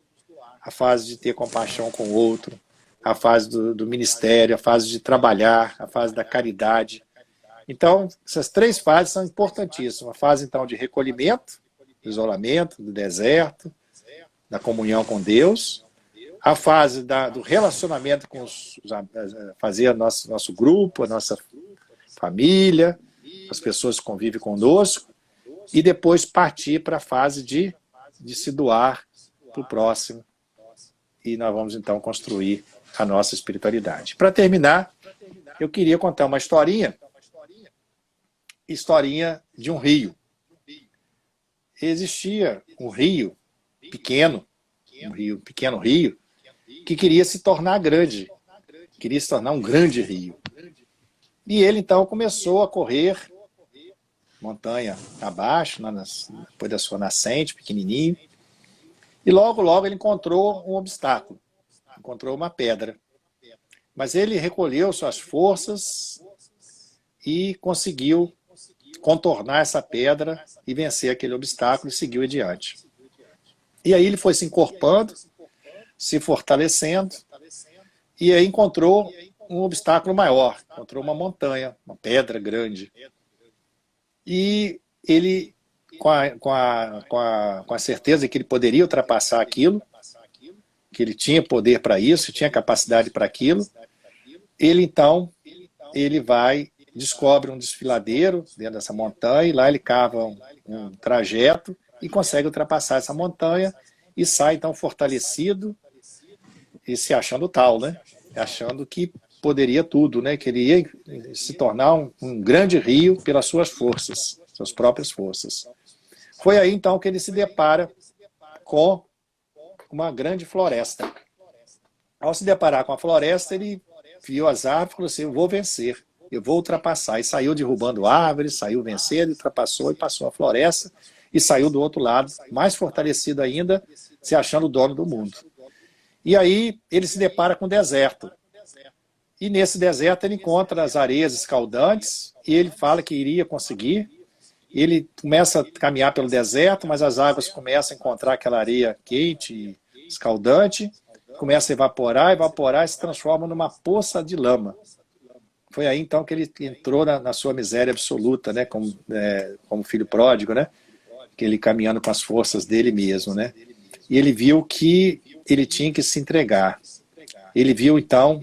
a fase de ter compaixão com o outro, a fase do ministério, a fase de trabalhar, a fase da caridade. Então, essas três fases são importantíssimas. A fase, então, de recolhimento, do isolamento, do deserto, da comunhão com Deus. A fase do relacionamento com fazer nosso grupo, a nossa família, as pessoas que convivem conosco. E depois partir para a fase de se doar para o próximo. E nós vamos, então, construir a nossa espiritualidade. Para terminar, eu queria contar uma historinha de um rio. Existia um rio pequeno, pequeno rio, que queria se tornar grande, queria se tornar um grande rio. E ele, então, começou a correr montanha abaixo, depois da sua nascente, pequenininho, e logo, logo ele encontrou um obstáculo, encontrou uma pedra. Mas ele recolheu suas forças e conseguiu contornar essa pedra e vencer aquele obstáculo e seguiu adiante. E aí ele foi se encorpando, se fortalecendo, e aí encontrou um obstáculo maior, encontrou uma montanha, uma pedra grande. E ele, com a certeza que ele poderia ultrapassar aquilo, que ele tinha poder para isso, tinha capacidade para aquilo, ele descobre um desfiladeiro dentro dessa montanha, e lá ele cava um trajeto e consegue ultrapassar essa montanha e sai então fortalecido e se achando tal, né? Achando que poderia tudo, né? Que ele ia se tornar um grande rio pelas suas forças, suas próprias forças. Foi aí então que ele se depara com uma grande floresta. Ao se deparar com a floresta, ele viu as árvores e falou assim: eu vou vencer, eu vou ultrapassar. E saiu derrubando árvores, saiu vencendo, ultrapassou e passou a floresta e saiu do outro lado, mais fortalecido ainda, se achando o dono do mundo. E aí ele se depara com o deserto. E nesse deserto ele encontra as areias escaldantes e ele fala que iria conseguir. Ele começa a caminhar pelo deserto, mas as águas começam a encontrar aquela areia quente e escaldante, começa a evaporar e se transforma numa poça de lama. Foi aí então que ele entrou na sua miséria absoluta, né? Como filho pródigo, né? Que ele caminhando com as forças dele mesmo, né? E ele viu que ele tinha que se entregar. Ele viu então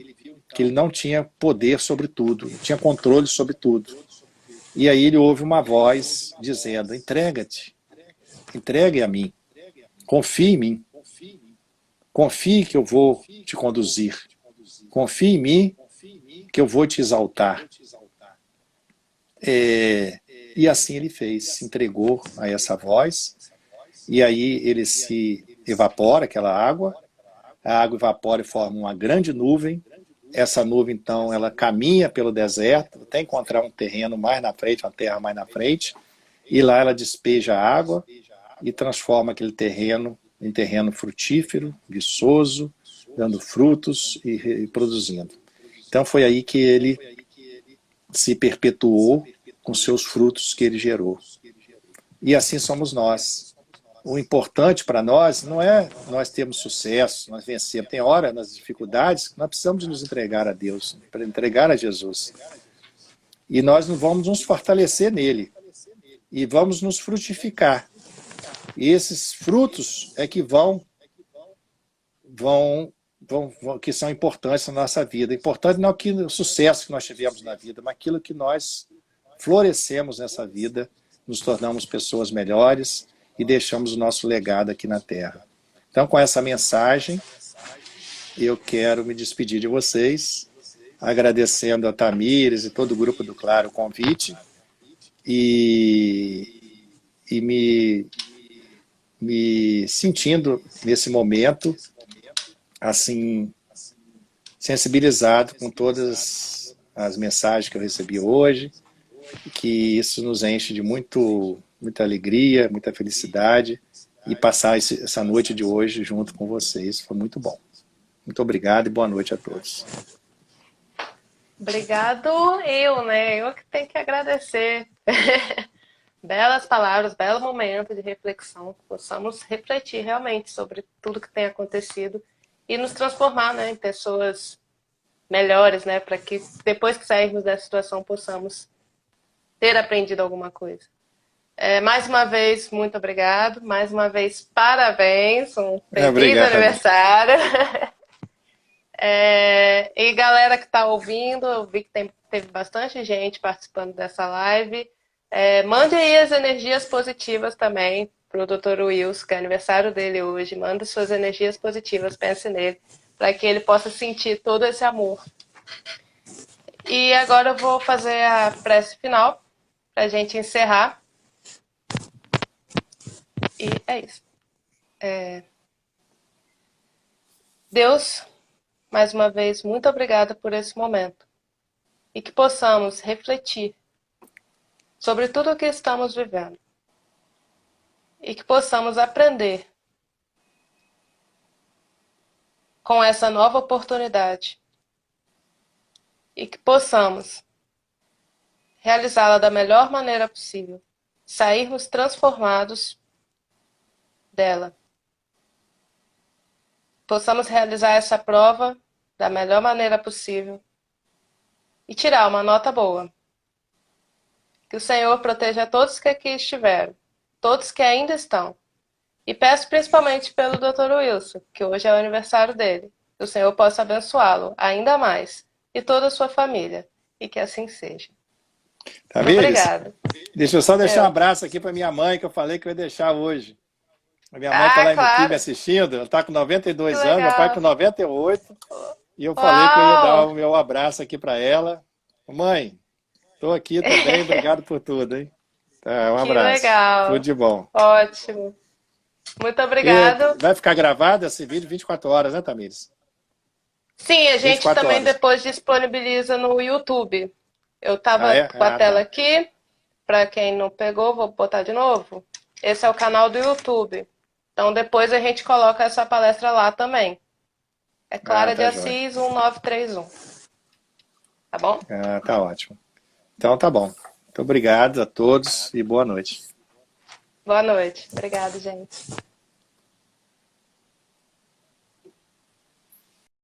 que ele não tinha poder sobre tudo, não tinha controle sobre tudo. E aí ele ouve uma voz dizendo: entrega-te, entregue a mim, confie em mim, confie que eu vou te conduzir, confie em mim que eu vou te exaltar. E assim ele fez, se entregou a essa voz, e aí ele se evapora, aquela água, a água evapora e forma uma grande nuvem. Essa nuvem, então, ela caminha pelo deserto até encontrar um terreno mais na frente, uma terra mais na frente, e lá ela despeja água e transforma aquele terreno em terreno frutífero, viçoso, dando frutos e produzindo. Então foi aí que ele se perpetuou com seus frutos que ele gerou. E assim somos nós. O importante para nós não é nós termos sucesso, nós vencermos. Tem hora nas dificuldades que nós precisamos de nos entregar a Deus, para entregar a Jesus. E nós não vamos nos fortalecer nele. E vamos nos frutificar. E esses frutos é que que são importantes na nossa vida. Importante não o sucesso que nós tivemos na vida, mas aquilo que nós florescemos nessa vida, nos tornamos pessoas melhores e deixamos o nosso legado aqui na Terra. Então, com essa mensagem, eu quero me despedir de vocês, agradecendo a Tamires e todo o grupo do Claro o convite e me sentindo nesse momento assim sensibilizado com todas as mensagens que eu recebi hoje, que isso nos enche de muita alegria, muita felicidade, e passar essa noite de hoje junto com vocês foi muito bom. Muito obrigado e boa noite a todos. Obrigado eu que tenho que agradecer. Belas palavras, belo momento de reflexão, que possamos refletir realmente sobre tudo que tem acontecido e nos transformar, né, em pessoas melhores, né, para que depois que sairmos dessa situação possamos ter aprendido alguma coisa. Mais uma vez, muito obrigado. Mais uma vez, parabéns. Um feliz aniversário. E galera que está ouvindo, eu vi que teve bastante gente participando dessa live. Mande aí as energias positivas também para o Dr. Wilson, que é aniversário dele hoje. Manda suas energias positivas, pense nele, para que ele possa sentir todo esse amor. E agora eu vou fazer a prece final para a gente encerrar. E é isso. Deus, mais uma vez, muito obrigada por esse momento. E que possamos refletir sobre tudo o que estamos vivendo. E que possamos aprender com essa nova oportunidade. E que possamos realizá-la da melhor maneira possível. Sairmos transformados dela. Possamos realizar essa prova da melhor maneira possível e tirar uma nota boa. Que o Senhor proteja todos que aqui estiveram, todos que ainda estão. E peço principalmente pelo Dr. Wilson, que hoje é o aniversário dele. Que o Senhor possa abençoá-lo ainda mais e toda a sua família. E que assim seja. Tamires, obrigada. Deixa eu só deixar um abraço aqui para minha mãe, que eu falei que eu ia deixar hoje. A minha mãe está lá aqui me assistindo, ela está com 92 anos, meu pai com 98. E eu falei que eu ia dar o meu abraço aqui para ela. Mãe, estou aqui também, obrigado por tudo, hein? Tá, um abraço. Que legal. Tudo de bom. Ótimo. Muito obrigado. Vai ficar gravado esse vídeo 24 horas, né, Tamires? Sim, a gente também depois disponibiliza no YouTube. Eu estava com a tela aqui, para quem não pegou, vou botar de novo. Esse é o canal do YouTube. Então depois a gente coloca essa palestra lá também. É Clara de Assis 1931. Tá bom? Tá ótimo. Então tá bom. Muito obrigado a todos e boa noite. Boa noite. Obrigado, gente.